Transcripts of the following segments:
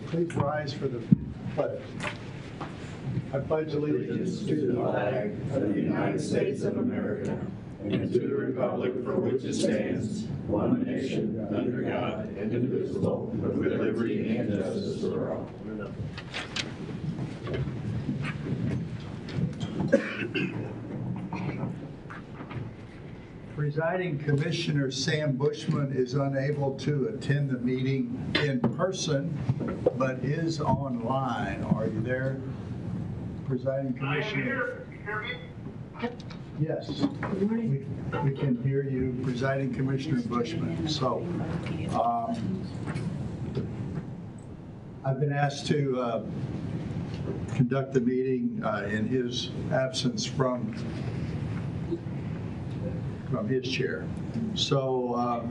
please rise for the pledge. I pledge allegiance to the flag of the United States of America and to the republic for which it stands, one nation, under God, indivisible, with liberty and justice for all. Presiding Commissioner Sam Bushman is unable to attend the meeting in person, but is online. Are you there, Presiding Commissioner? Yes. Good morning. We can hear you, Presiding Commissioner Bushman. So, I've been asked to conduct the meeting in his absence from his chair. So,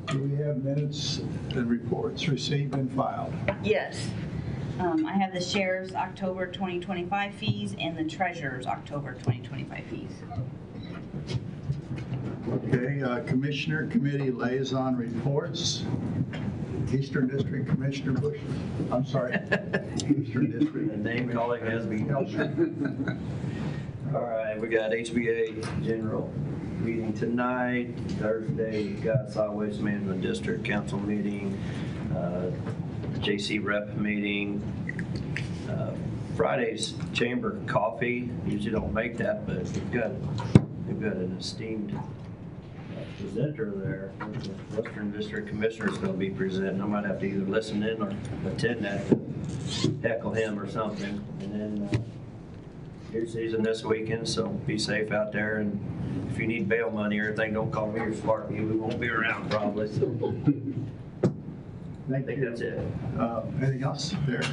do we have minutes and reports received and filed? Yes. I have the sheriff's October 2025 fees and the treasurer's October 2025 fees. Okay, Commissioner Committee Liaison Reports. Eastern District Commissioner Bush. I'm sorry. Eastern District. The name calling has been. All right, we got HBA general meeting tonight. Thursday, we got Solid Waste Management District Council meeting, JC Rep meeting. Friday's chamber coffee. Usually don't make that, but we've got an esteemed presenter there. The Western District Commissioner's going to be presenting. I might have to either listen in or attend that to heckle him or something. And then deer season this weekend, so be safe out there. And if you need bail money or anything, don't call me or Sparky. We won't be around probably. So I think that's it. Anything else there?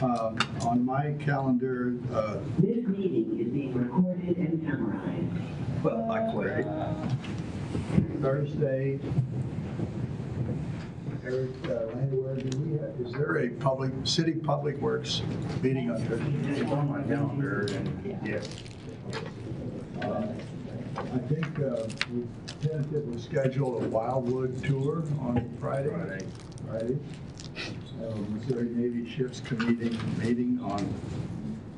On my calendar, This meeting is being recorded and camerized. Well, I quit. Thursday, Eric Landwehr, is there a city public works meeting on Thursday? It's on my calendar. And Yes. I think we tentatively scheduled a Wildwood tour on Friday. Missouri Navy Ships Committee meeting on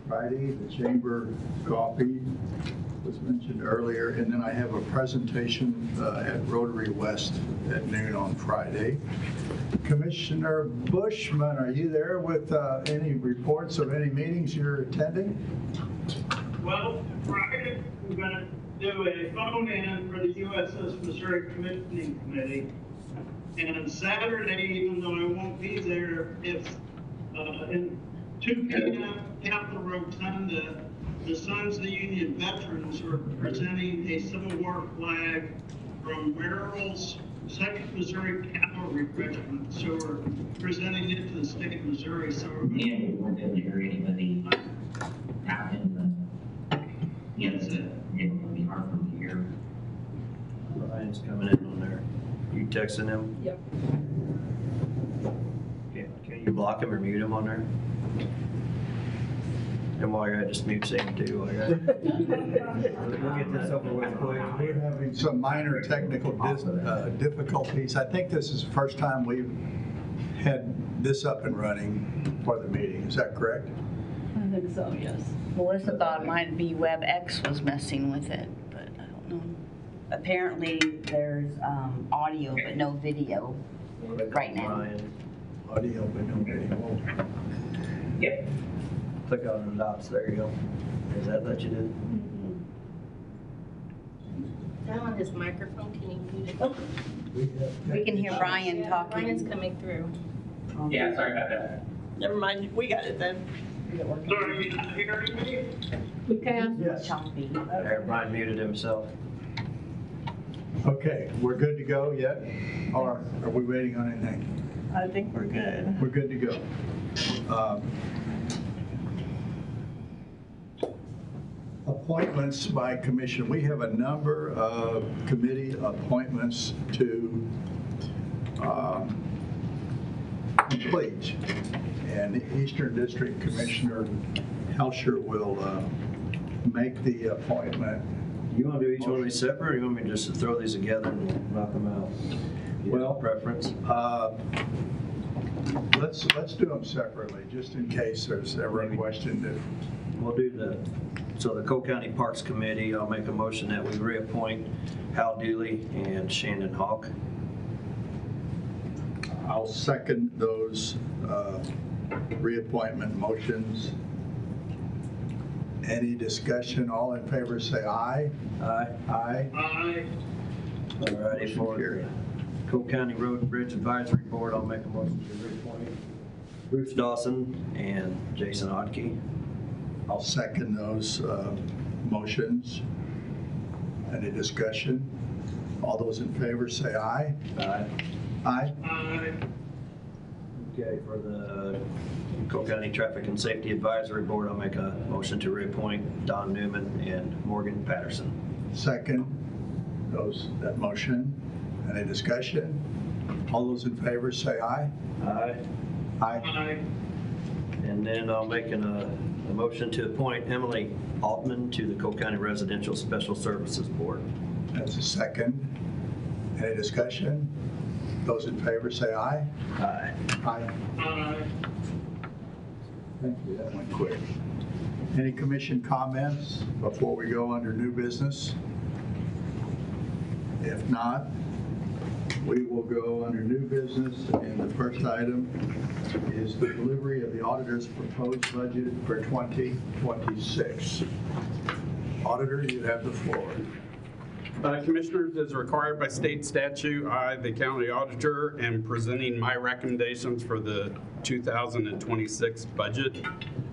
Friday. The chamber coffee was mentioned earlier, and then I have a presentation at Rotary West at noon on Friday. Commissioner Bushman, are you there with any reports of any meetings you're attending? Well, Friday, we're going to do a phone-in for the USS Missouri Commissioning Committee. And Saturday, even though I won't be there, if in 2 p.m. Capitol Rotunda, the Sons of the Union Veterans are presenting a Civil War flag from Merrill's 2nd Missouri Cavalry Regiment. So we're presenting it to the state of Missouri. So we're going we weren't able to hear anybody out in the, yes, it would be hard for me to hear. Ryan's coming in on there. You texting him? Yep. Can you block him or mute him on there? And while you're at, just mute Sam too. While you're at it. We'll get this over with quick. We're having some minor technical difficulties. I think this is the first time we've had this up and running for the meeting. Is that correct? I think so, yes. Melissa thought it might be WebEx was messing with it, but I don't know. Apparently, there's audio but no video right now. Ryan, Audio, but no video. Yep. click on the dots. There you go. Is that what you did? Now on his microphone, can you mute it? We can hear Brian talking. Brian's coming through. Yeah, sorry about that. Never mind, we got it then. Sorry, you not hearing me? We can. Yes. Choppy. There, Brian muted himself. Okay, we're good to go yet? Or are we waiting on anything? I think we're good. We're good to go. Appointments by commission. We have a number of committee appointments to complete. And the Eastern District Commissioner Helsher will make the appointment. You want to do each one of these separate, or you want me just to throw these together and knock them out? Well, preference. Let's do them separately, just in case there's ever a question that, We'll do so the Cole County Parks Committee, I'll make a motion that we reappoint Hal Dooley and Shannon Hawk. I'll second those reappointment motions. Any discussion? All in favor say aye. Aye. Aye. Aye. All righty, Motion for carried. the Cole County Road and Bridge Advisory Board, I'll make a motion to reappoint Bruce Dawson and Jason Odke. I'll second those motions. Any discussion? All those in favor say aye. Aye. Aye. Aye. Okay, for the Cole County Traffic and Safety Advisory Board, I'll make a motion to reappoint Don Newman and Morgan Patterson. Second that motion. Any discussion? All those in favor say aye. Aye. Aye. Aye. And then I'll make a motion to appoint Emily Altman to the Cole County Residential Special Services Board. That's a second. Any discussion? Those in favor say aye. Aye. Aye. Aye. Thank you, that went quick. Any commission comments before we go under new business? If not, we will go under new business, and the first item is the delivery of the auditor's proposed budget for 2026. Auditor, you have the floor. Commissioners, as required by state statute, I, the county auditor, am presenting my recommendations for the 2026 budget.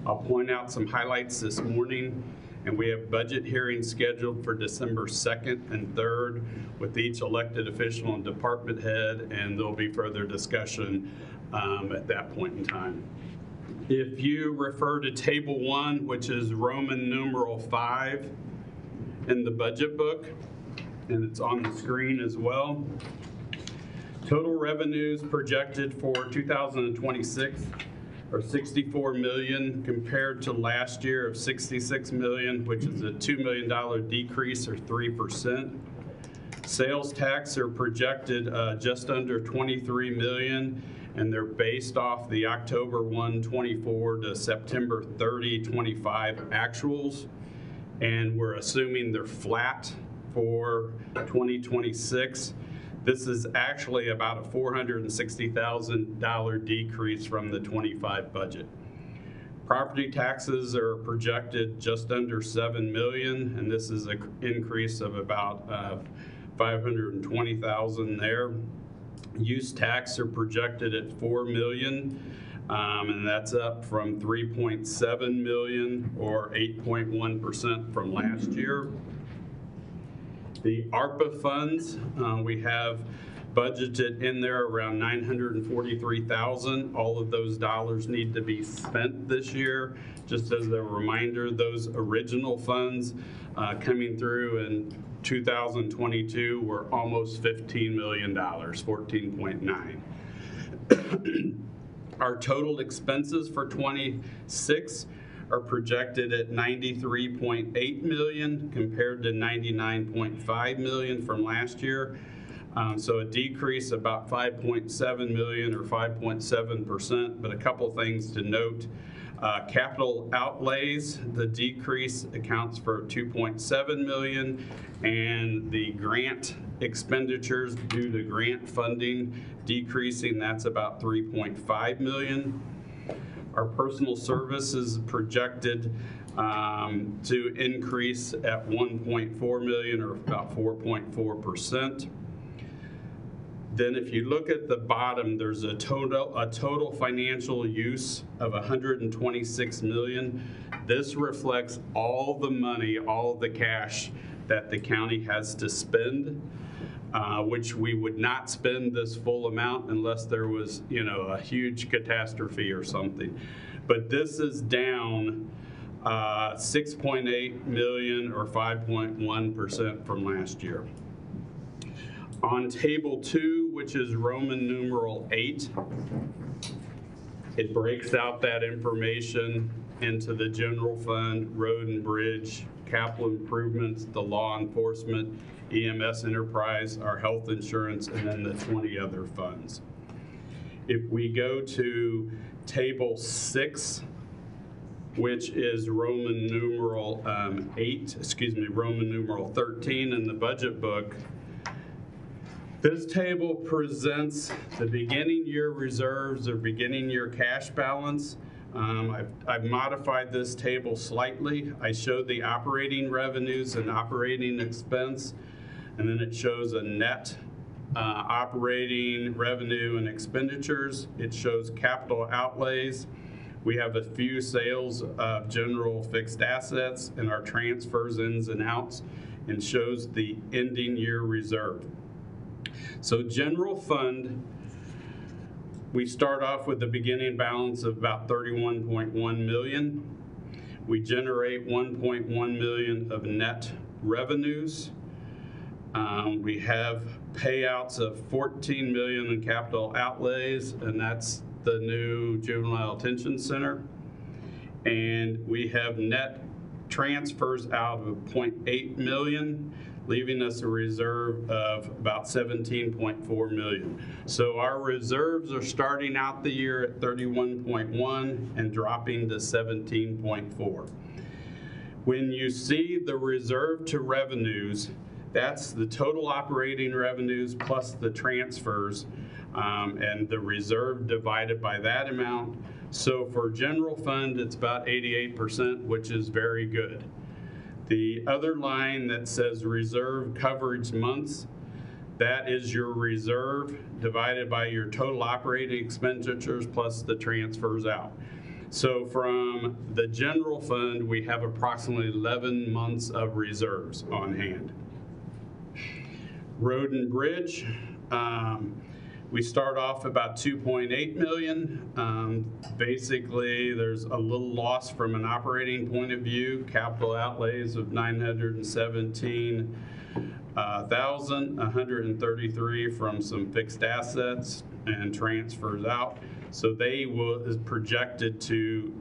I'll point out some highlights this morning, and we have budget hearings scheduled for December 2nd and 3rd with each elected official and department head, and there'll be further discussion at that point in time. If you refer to Table 1, which is Roman numeral 5 in the budget book, and it's on the screen as well. Total revenues projected for 2026 are $64 million compared to last year of $66 million, which is a $2 million decrease or 3%. Sales tax are projected just under $23 million, and they're based off the October 1, 24 to September 30, 25 actuals, and we're assuming they're flat for 2026. This is actually about a $460,000 decrease from the 25 budget. Property taxes are projected just under $7 million, and this is an increase of about $520,000 there. Use tax are projected at $4 million, and that's up from $3.7 million or 8.1% from last year. The ARPA funds, we have budgeted in there around $943,000. All of those dollars need to be spent this year. Just as a reminder, those original funds coming through in 2022 were almost $15 million, 14.9. Our total expenses for 26 are projected at $93.8 million compared to $99.5 million from last year. So a decrease about $5.7 million or 5.7%, but a couple things to note. Capital outlays, the decrease accounts for $2.7 million, and the grant expenditures due to grant funding decreasing, that's about $3.5 million. Our personal services projected to increase at $1.4 million or about 4.4%. Then if you look at the bottom, there's a total financial use of $126 million. This reflects all the money, all the cash that the county has to spend, which we would not spend this full amount unless there was, a huge catastrophe or something. But this is down $6.8 million or 5.1% from last year. On Table 2, which is Roman numeral 8, it breaks out that information into the general fund, road and bridge, capital improvements, the law enforcement, EMS enterprise, our health insurance, and then the 20 other funds. If we go to table 6, which is Roman numeral Roman numeral 13 in the budget book, this table presents the beginning year reserves or beginning year cash balance. I've modified this table slightly. I showed the operating revenues and operating expense, and then it shows a net operating revenue and expenditures. It shows capital outlays. We have a few sales of general fixed assets and our transfers, ins and outs, and shows the ending year reserve. So general fund, we start off with the beginning balance of about 31.1 million. We generate 1.1 million of net revenues. We have payouts of 14 million in capital outlays, and that's the new juvenile detention center. And we have net transfers out of 0.8 million, leaving us a reserve of about 17.4 million. So our reserves are starting out the year at 31.1 and dropping to 17.4. When you see the reserve to revenues, that's the total operating revenues plus the transfers, and the reserve divided by that amount. So for general fund, it's about 88%, which is very good. The other line that says reserve coverage months, that is your reserve divided by your total operating expenditures plus the transfers out. So from the general fund, we have approximately 11 months of reserves on hand. Road and bridge, we start off about 2.8 million. Basically, there's a little loss from an operating point of view. Capital outlays of 917,000, 133 from some fixed assets and transfers out. So they is projected to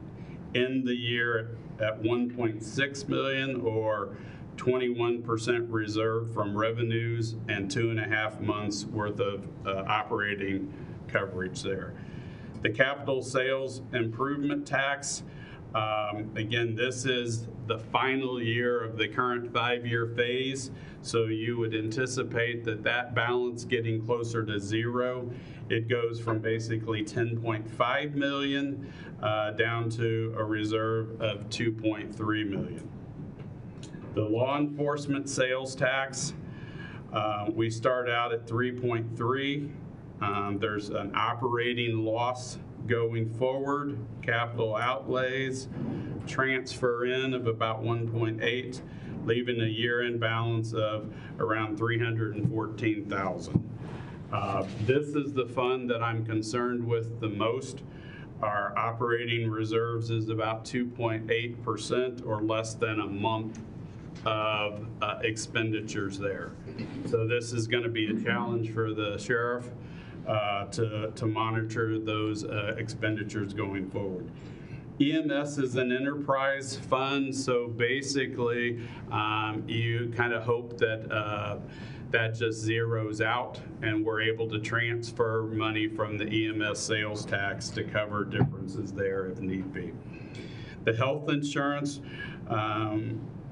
end the year at 1.6 million, or 21% reserve from revenues and 2.5 months worth of operating coverage there. The capital sales improvement tax, again, this is the final year of the current 5-year phase, so you would anticipate that balance getting closer to zero. It goes from basically 10.5 million down to a reserve of 2.3 million. The law enforcement sales tax, we start out at 3.3. There's an operating loss going forward, capital outlays, transfer in of about 1.8, leaving a year-end balance of around 314,000. This is the fund that I'm concerned with the most. Our operating reserves is about 2.8% or less than a month of expenditures there. So this is going to be a challenge for the sheriff to monitor those expenditures going forward. EMS is an enterprise fund, so basically you kind of hope that that just zeroes out and we're able to transfer money from the EMS sales tax to cover differences there if need be. The health insurance,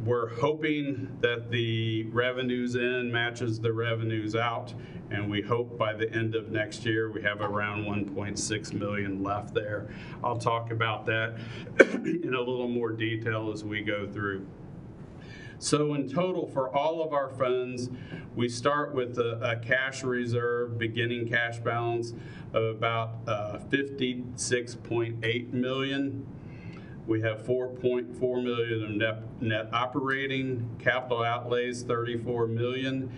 we're hoping that the revenues in matches the revenues out, and we hope by the end of next year we have around 1.6 million left there. I'll talk about that in a little more detail as we go through. So in total, for all of our funds, we start with a cash reserve, beginning cash balance of about 56.8 million. We have 4.4 million of net operating, capital outlays 34 million,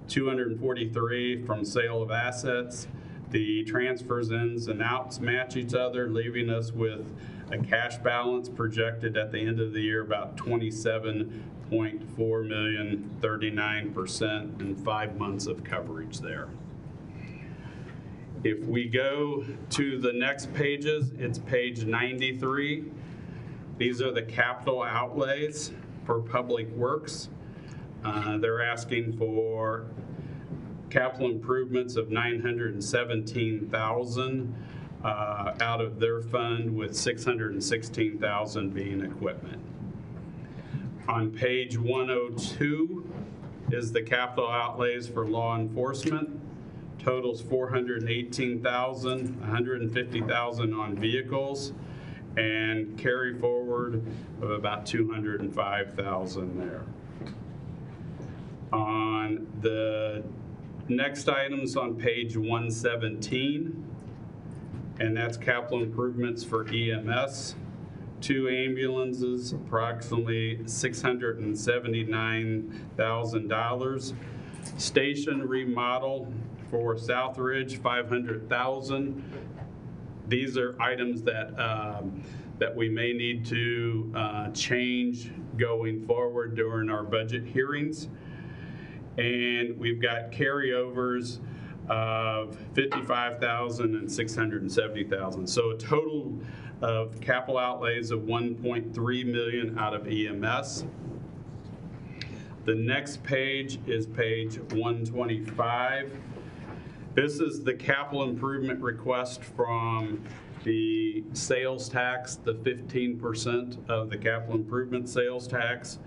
243 from sale of assets. The transfers, ins and outs match each other, leaving us with a cash balance projected at the end of the year about 27.4 million, 39%, and 5 months of coverage there. If we go to the next pages, it's page 93. These are the capital outlays for public works. They're asking for capital improvements of $917,000 out of their fund, with $616,000 being equipment. On page 102 is the capital outlays for law enforcement. Totals $418,000, $150,000 on vehicles, and carry forward of about $205,000 there. On the next items on page 117, and that's capital improvements for EMS. 2 ambulances, approximately $679,000. Station remodel for Southridge, $500,000. These are items that that we may need to change going forward during our budget hearings. And we've got carryovers of $55,000 and $670,000. So a total of capital outlays of $1.3 million out of EMS. The next page is page 125. This is the capital improvement request from the sales tax, the 15% of the capital improvement sales tax.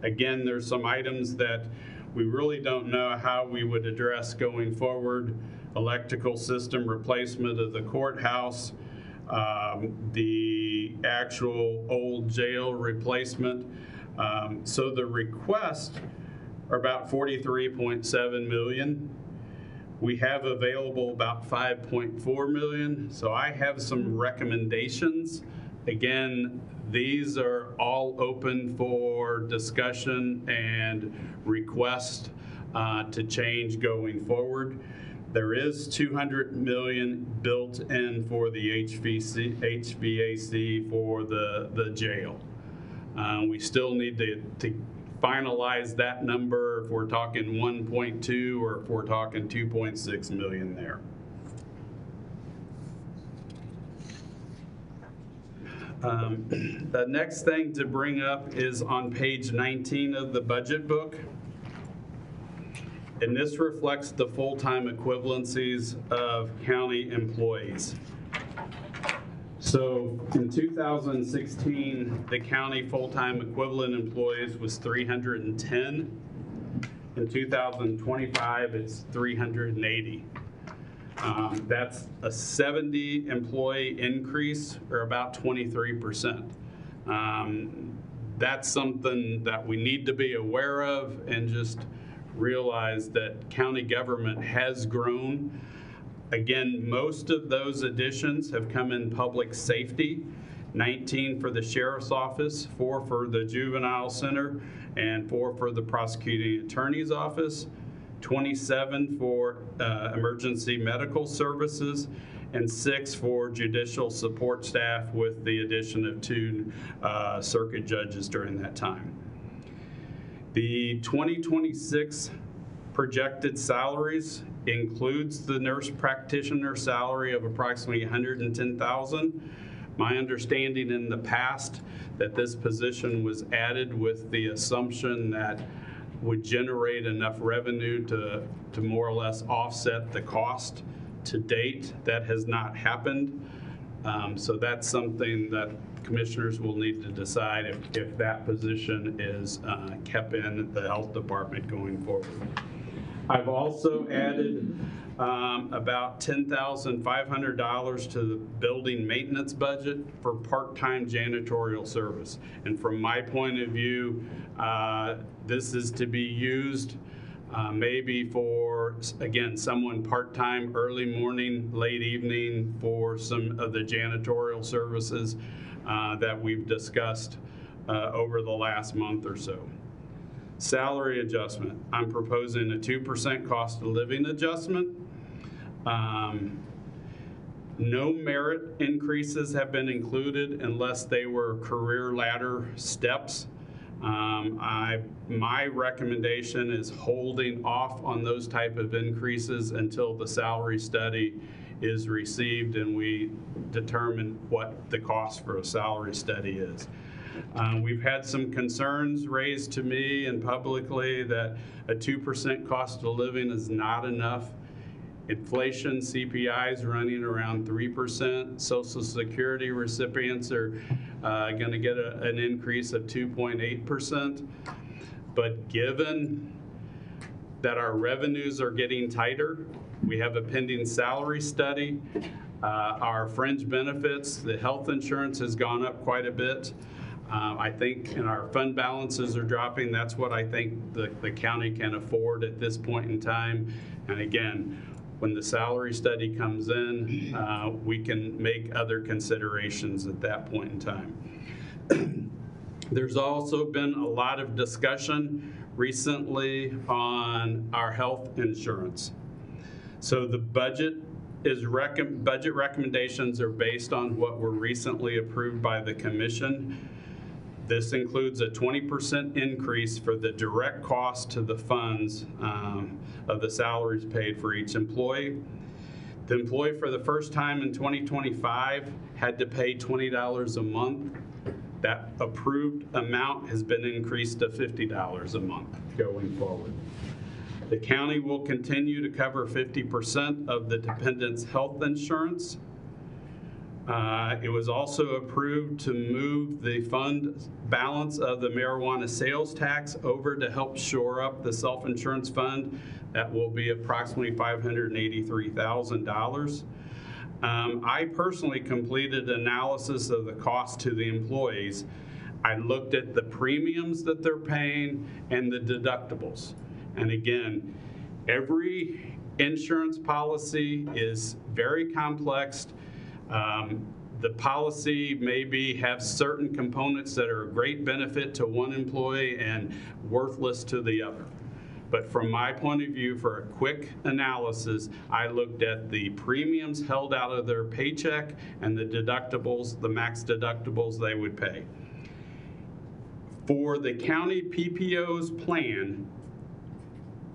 Again, there's some items that we really don't know how we would address going forward. Electrical system replacement of the courthouse, the actual old jail replacement. So the requests are about $43.7 million. We have available about $5.4 million. So I have some recommendations. Again, these are all open for discussion and request to change going forward. There is $200 million built in for the HVAC for the jail. We still need to finalize that number if we're talking 1.2 or if we're talking 2.6 million there. The next thing to bring up is on page 19 of the budget book. And this reflects the full-time equivalencies of county employees. So in 2016, the county full-time equivalent employees was 310. In 2025, it's 380. That's a 70 employee increase, or about 23%. That's something that we need to be aware of and just realize that county government has grown. Again, most of those additions have come in public safety, 19 for the sheriff's office, 4 for the juvenile center, and 4 for the prosecuting attorney's office, 27 for emergency medical services, and 6 for judicial support staff, with the addition of 2 circuit judges during that time. The 2026 projected salaries includes the nurse practitioner salary of approximately $110,000. My understanding in the past that this position was added with the assumption that would generate enough revenue to more or less offset the cost. To date, that has not happened. So that's something that commissioners will need to decide if that position is kept in the health department going forward. I've also added about $10,500 to the building maintenance budget for part-time janitorial service. And from my point of view, this is to be used maybe for, again, someone part-time, early morning, late evening, for some of the janitorial services that we've discussed over the last month or so. Salary adjustment, I'm proposing a 2% cost of living adjustment. No merit increases have been included unless they were career ladder steps. My recommendation is holding off on those type of increases until the salary study is received and we determine what the cost for a salary study is. We've had some concerns raised to me and publicly that a 2% cost of living is not enough. Inflation, CPI is running around 3%. Social Security recipients are going to get an increase of 2.8%. But given that our revenues are getting tighter, we have a pending salary study. Our fringe benefits, the health insurance has gone up quite a bit. I think, and our fund balances are dropping. That's what I think the county can afford at this point in time. And again, when the salary study comes in, we can make other considerations at that point in time. There's also been a lot of discussion recently on our health insurance. So the budget recommendations are based on what were recently approved by the commission. This includes a 20% increase for the direct cost to the funds of the salaries paid for each employee. The employee for the first time in 2025 had to pay $20 a month. That approved amount has been increased to $50 a month going forward. The county will continue to cover 50% of the dependent's health insurance. It was also approved to move the fund balance of the marijuana sales tax over to help shore up the self-insurance fund. That will be approximately $583,000. I personally completed analysis of the cost to the employees. I looked at the premiums that they're paying and the deductibles. And again, every insurance policy is very complex. The policy maybe have certain components that are a great benefit to one employee and worthless to the other. But from my point of view, for a quick analysis, I looked at the premiums held out of their paycheck and the deductibles, the max deductibles they would pay. For the county PPO's plan,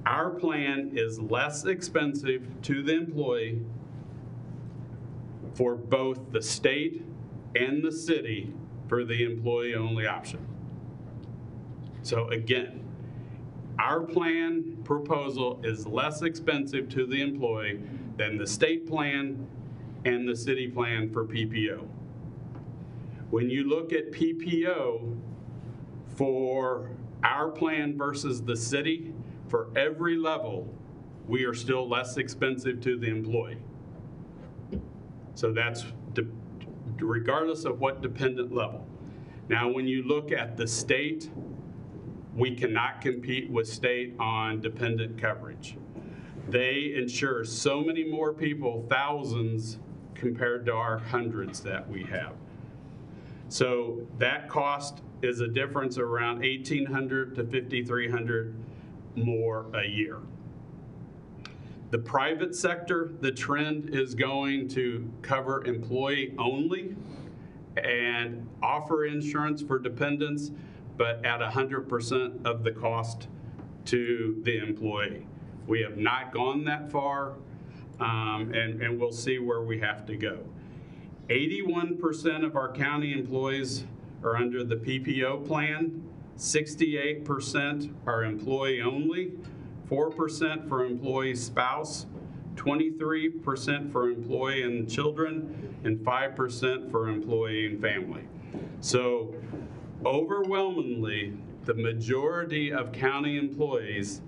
our plan is less expensive to the employee for both the state and the city for the employee-only option. So again, our plan proposal is less expensive to the employee than the state plan and the city plan for PPO. When you look at PPO for our plan versus the city, for every level, we are still less expensive to the employee. So that's regardless of what dependent level. Now, when you look at the state, we cannot compete with state on dependent coverage. They insure so many more people, thousands, compared to our hundreds that we have. So that cost is a difference around $1,800 to $5,300 more a year. The private sector, the trend is going to cover employee only and offer insurance for dependents, but at 100% of the cost to the employee. We have not gone that far, and we'll see where we have to go. 81% of our county employees are under the PPO plan, 68% are employee only, 4% for employee spouse, 23% for employee and children, and 5% for employee and family. So overwhelmingly, the majority of county employees,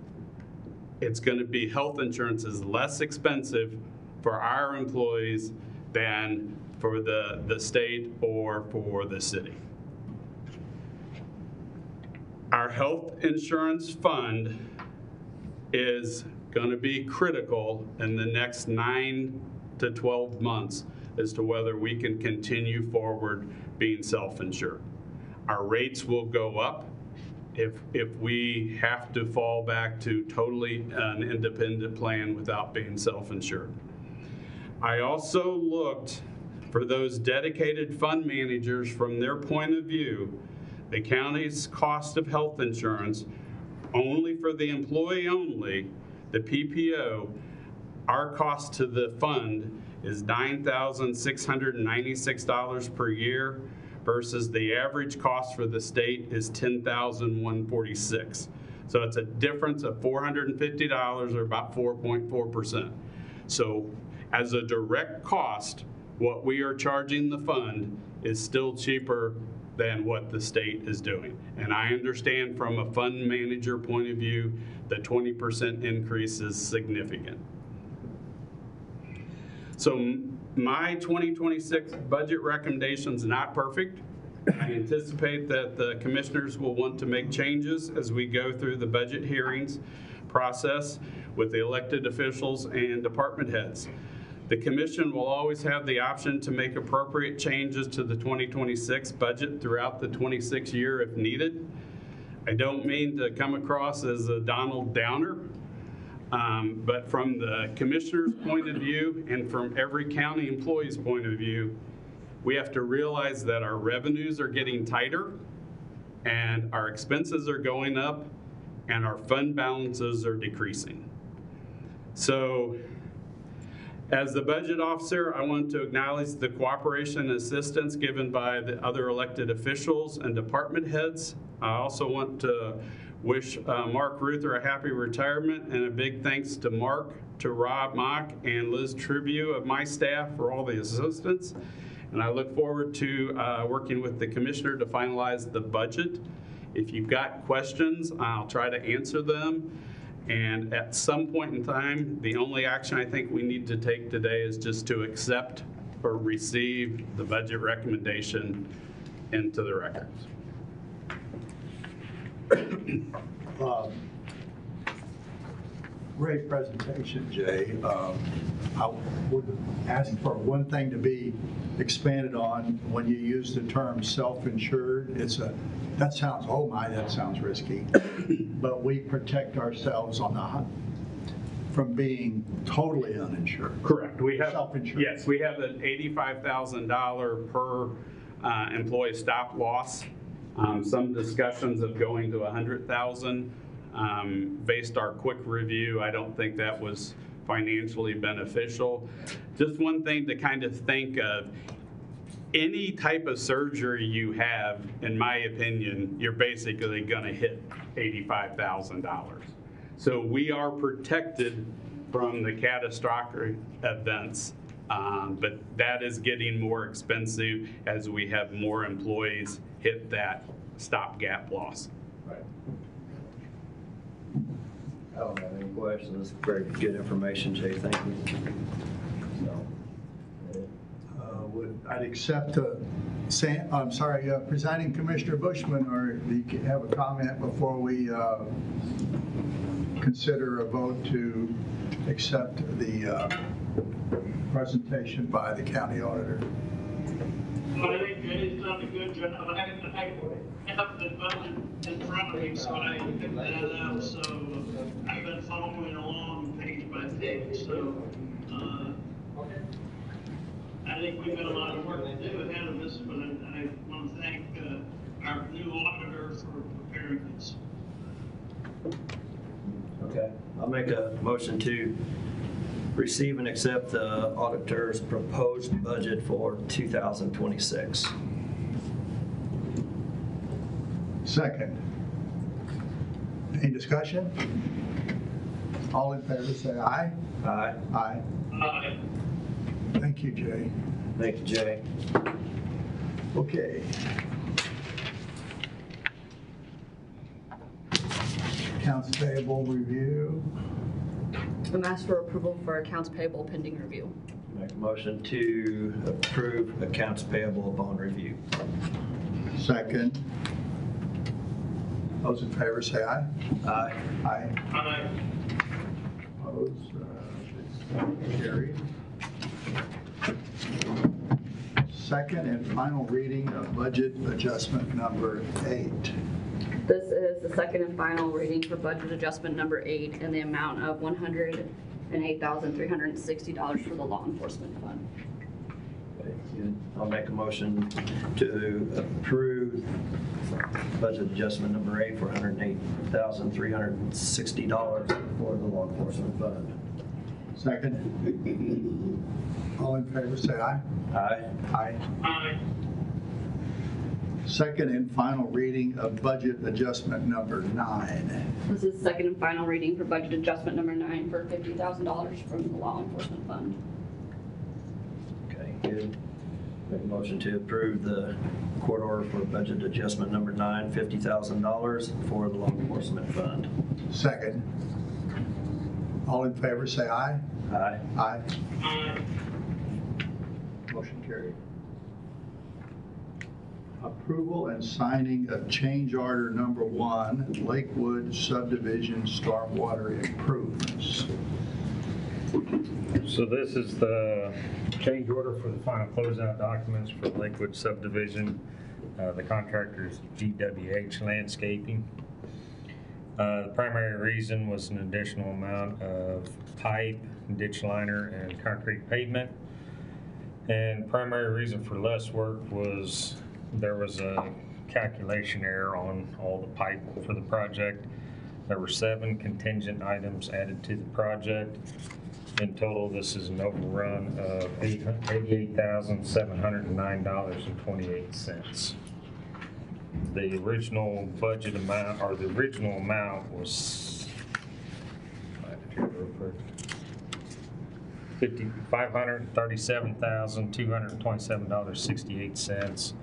it's going to be health insurance is less expensive for our employees than for the state or for the city. Our health insurance fund is going to be critical in the next 9 to 12 months as to whether we can continue forward being self-insured. Our rates will go up if we have to fall back to totally an independent plan without being self-insured. I also looked for those dedicated fund managers from their point of view. The county's cost of health insurance, only for the employee only, the PPO, our cost to the fund is $9,696 per year, versus the average cost for the state is $10,146. So it's a difference of $450 or about 4.4%. So as a direct cost, what we are charging the fund is still cheaper than what the state is doing. And I understand from a fund manager point of view, the 20% increase is significant. So my 2026 budget recommendation is not perfect. I anticipate that the commissioners will want to make changes as we go through the budget hearings process with the elected officials and department heads. The commission will always have the option to make appropriate changes to the 2026 budget throughout the 26 year if needed. I don't mean to come across as a Donald Downer, but from the commissioner's point of view and from every county employee's point of view, we have to realize that our revenues are getting tighter and our expenses are going up and our fund balances are decreasing. So, as the budget officer, I want to acknowledge the cooperation and assistance given by the other elected officials and department heads. I also want to wish Mark Ruther a happy retirement and a big thanks to Mark, to Rob Mock, and Liz Tribune of my staff for all the assistance. And I look forward to working with the commissioner to finalize the budget. If you've got questions, I'll try to answer them. And at some point in time, the only action I think we need to take today is just to accept or receive the budget recommendation into the records. Great presentation, Jay. I would ask for one thing to be expanded on when you use the term self-insured. That sounds, oh my, that sounds risky. But we protect ourselves from being totally uninsured. Correct. We have Self-insured. Yes, we have an $85,000 per employee stop loss. Some discussions of going to $100,000. Based our quick review, I don't think that was financially beneficial. Just one thing to kind of think of, any type of surgery you have, in my opinion, you're basically going to hit $85,000. So we are protected from the catastrophic events, but that is getting more expensive as we have more employees hit that stopgap loss. Right. I don't have any questions. Very good information, Jay. Thank you. I'd accept Presiding Commissioner Bushman, or do you have a comment before we consider a vote to accept the presentation by the county auditor? Well, I think Jay's done a good job. I have the budget in front of me, so I can pick that out. So I've been following along page by page. So I think we've got a lot of work to do ahead of us, but I want to thank our new auditor for preparing this. Okay. I'll make a motion to receive and accept the auditor's proposed budget for 2026. Second. Any discussion? All in favor say aye. Aye. Aye. Aye. Thank you, Jay. Thank you, Jay. Okay. Accounts payable review. I'm asked for approval for accounts payable pending review. Make a motion to approve accounts payable upon review. Second. Those in favor say aye. Aye. Aye. Aye. Opposed? Carried. Second and final reading of budget adjustment number 8. This is the second and final reading for budget adjustment number 8 in the amount of $108,360 for the law enforcement fund. I'll make a motion to approve budget adjustment number 8 for $108,360 for the law enforcement fund. Second. All in favor say aye. Aye. Aye. Aye. Second and final reading of budget adjustment number 9. This is second and final reading for budget adjustment number 9 for $50,000 from the law enforcement fund. Okay, good. Make a motion to approve the court order for budget adjustment number 9, $50,000 for the law enforcement fund. Second. All in favor, say aye. Aye. Aye. Motion carried. Approval and signing of change order number 1, Lakewood Subdivision Stormwater Improvements. So this is the change order for the final closeout documents for Lakewood subdivision. The contractor is GWH Landscaping. The primary reason was an additional amount of pipe, ditch liner, and concrete pavement. And primary reason for less work was there was a calculation error on all the pipe for the project. There were 7 contingent items added to the project. In total, this is an overrun of $88,709.28. The original budget amount, or the original amount was $537,227.68.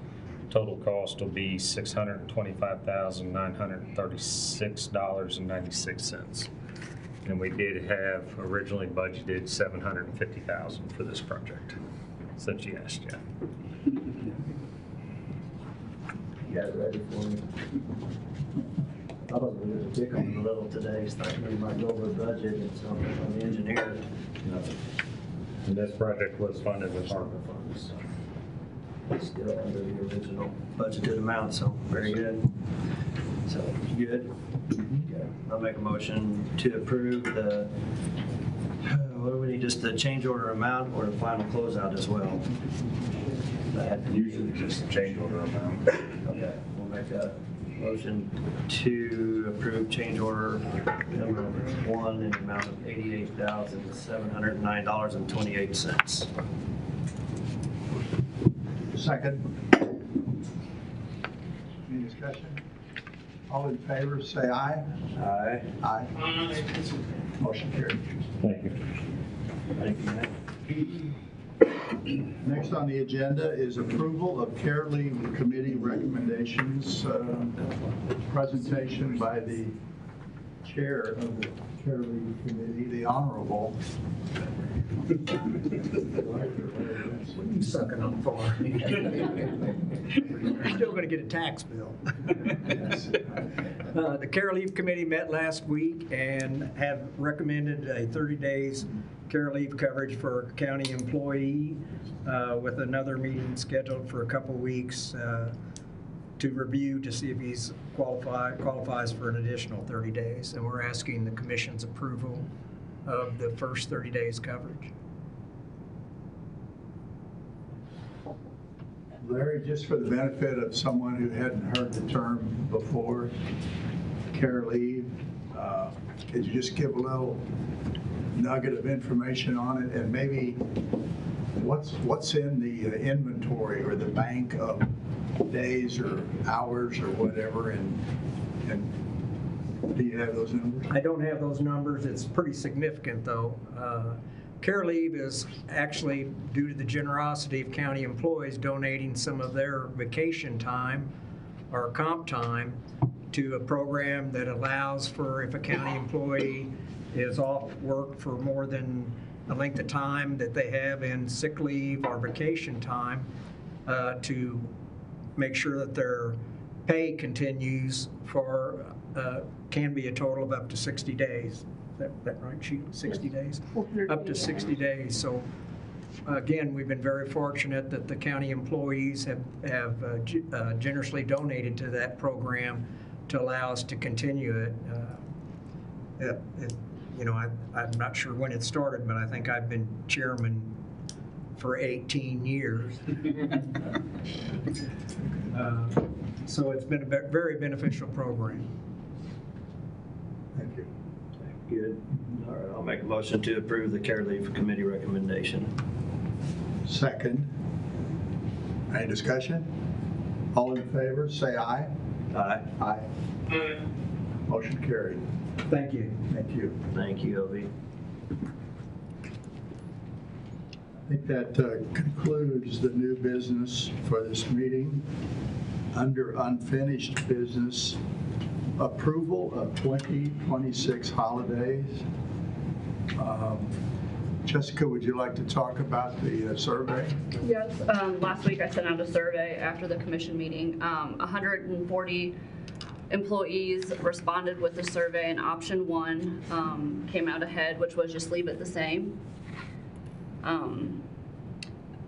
Total cost will be $625,936.96. And we did have originally budgeted $750,000 for this project, since you asked, Jeff. You guys ready for me? I was going to pick on a little today, starting we might go over budget and something on the engineer. And this project was funded with ARPA funds. It's still under the original budgeted amount, so very good. So, good. Okay. I'll make a motion to approve the, what do we need, just the change order amount or the final closeout as well? Usually just the change order amount. Okay, we'll make a motion to approve change order number 1 in the amount of $88,709.28. Second. Any discussion? All in favor, say aye. Aye. Aye. Motion carried. Thank you. Thank you, Matt. Next on the agenda is approval of care leave committee recommendations. Presentation by the chair of the care leave committee, the Honorable. What are you sucking up for? You're still going to get a tax bill. The Care Leave Committee met last week and have recommended a 30 days care leave coverage for a county employee with another meeting scheduled for a couple weeks to review to see if he's qualifies for an additional 30 days. And we're asking the commission's approval of the first 30 days coverage. Larry, just for the benefit of someone who hadn't heard the term before, care leave, could you just give a little nugget of information on it, and maybe what's in the inventory or the bank of days or hours or whatever, and do you have those numbers? I don't have those numbers. It's pretty significant, though. Care leave is actually due to the generosity of county employees donating some of their vacation time or comp time to a program that allows for, if a county employee is off work for more than the length of time that they have in sick leave or vacation time, to make sure that their pay continues for, can be a total of up to 60 days. Is that right, Chief? 60 days? Up to 60 days. So again, we've been very fortunate that the county employees have generously donated to that program to allow us to continue it. You know, I'm not sure when it started, but I think I've been chairman for 18 years. So it's been a very beneficial program. Thank you. Good. All right, I'll make a motion to approve the care leave committee recommendation. Second. Any discussion? All in favor, say aye. Aye. Aye. Motion carried. Thank you. Thank you. Thank you, Obi. I think that concludes the new business for this meeting. Under unfinished business, approval of 2026 holidays. Jessica, would you like to talk about the survey? Yes, last week I sent out a survey after the commission meeting. 140 employees responded with the survey, and option 1 came out ahead, which was just leave it the same.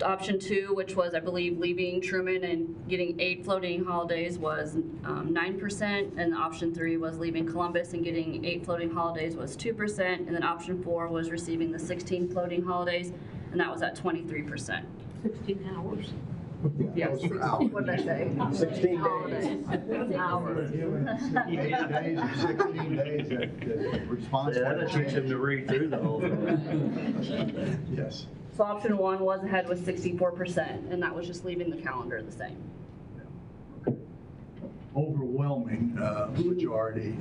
Option 2, which was, I believe, leaving Truman and getting 8 floating holidays, was 9%, and option 3 was leaving Columbus and getting 8 floating holidays was 2%, and then option 4 was receiving the 16 floating holidays, and that was at 23%. 16 hours. Yes. What did I say? 16 Holidays. Hours. 8 days or 16 days that response. Yeah, that'll teach him to read through the whole thing. Yes. So option 1 was ahead with 64%, and that was just leaving the calendar the same. Overwhelming majority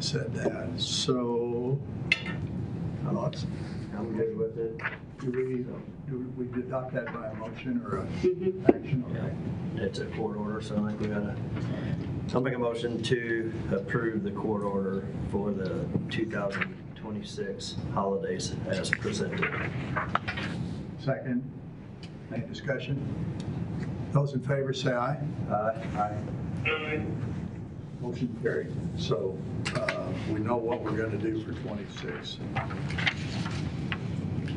said that. So, thoughts? I'm good with it. Do we adopt that by a motion or a action? Okay. It's a court order, so I think we gotta, I'll make a motion to approve the court order for the 2026 holidays as presented. Second. Any discussion? Those in favor say aye. Aye. Aye. Motion carried. So we know what we're going to do for 26.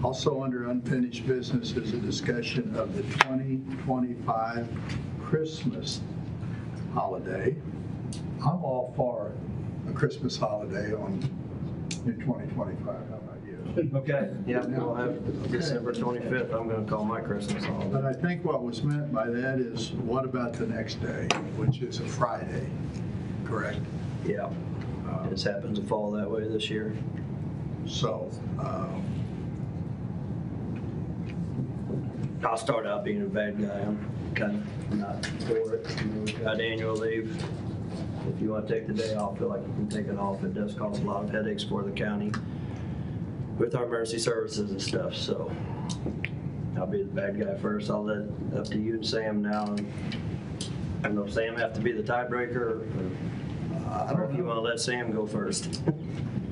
Also under unfinished business is a discussion of the 2025 Christmas holiday. I'm all for a Christmas holiday in 2025. How about you? Okay, yeah, we'll have December 25th, I'm gonna call my Christmas But holiday. I think what was meant by that is, what about the next day, which is a Friday, correct? Yeah, it just happens to fall that way this year. So, I'll start out being a bad guy, I'm kind of not for it. We've got annual leave. If you want to take the day off, feel like you can take it off. It does cause a lot of headaches for the county with our emergency services and stuff, so I'll be the bad guy first. I'll let it up to you and Sam now. I don't know if Sam have to be the tiebreaker, or I don't know if you want to let Sam go first.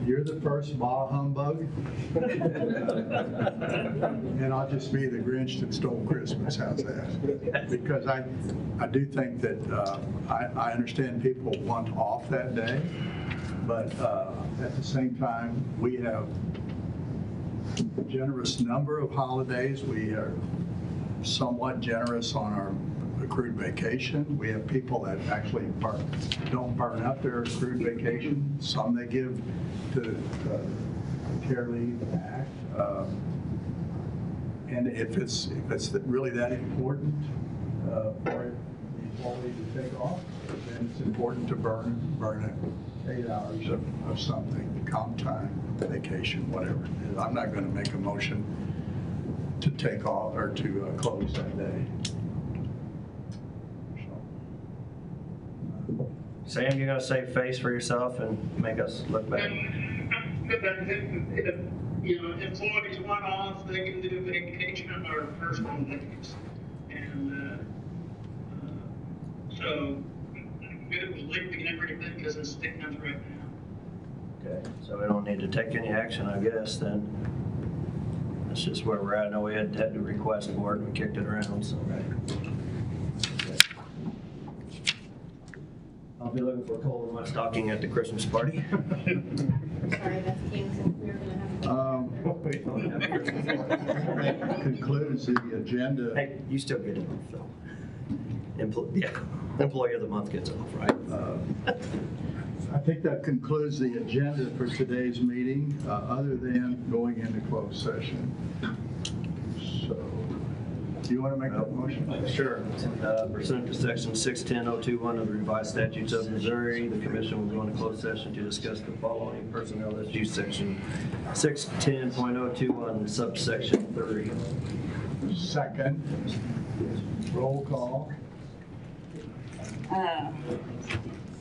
you're the first bah humbug, and I'll just be the Grinch that stole Christmas. How's that? Because I do think that I understand people want off that day, but at the same time, we have a generous number of holidays. We are somewhat generous on our accrued vacation. We have people that actually don't burn up their accrued vacation. Some they give to Care Leave Act. And if it's really that important for the employee to take off, then it's important to burn 8 hours of something, comp time, vacation, whatever it is. I'm not going to make a motion to take off or to close that day. Sam, you're gonna save face for yourself and make us look bad. If, you know, employees want off, they can do vacation or personal days. And so I'm good with leaving everything because it stands right now. Okay, so we don't need to take any action, I guess, then. That's just where we're at. I know we had to request for it, and we kicked it around, so. I'll be looking for coal in my stocking at the Christmas party. Sorry, that's Kingston. We were gonna have. That concludes the agenda. Hey, you still get it off, though. Yeah, Employee of the Month gets it off, right? I think that concludes the agenda for today's meeting, other than going into closed session. So, do you want to make that motion? Sure. Pursuant to section 610.021 of the revised statutes of Missouri, the commission will go into closed session to discuss the following personnel issues, section 610.021, subsection 3. Second. Roll call.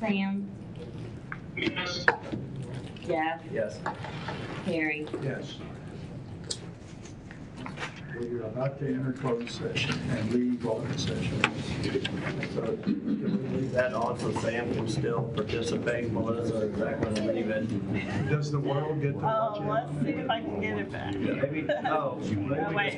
Sam, Yes. Jeff, Yes. Harry. Yes. We are about to enter closed session and leave open session. So can we leave that on so Sam can still participate, Melissa, or is that gonna leave it? Does the world get to watch it? Let's see if I can get it back. Maybe, oh, maybe Wait.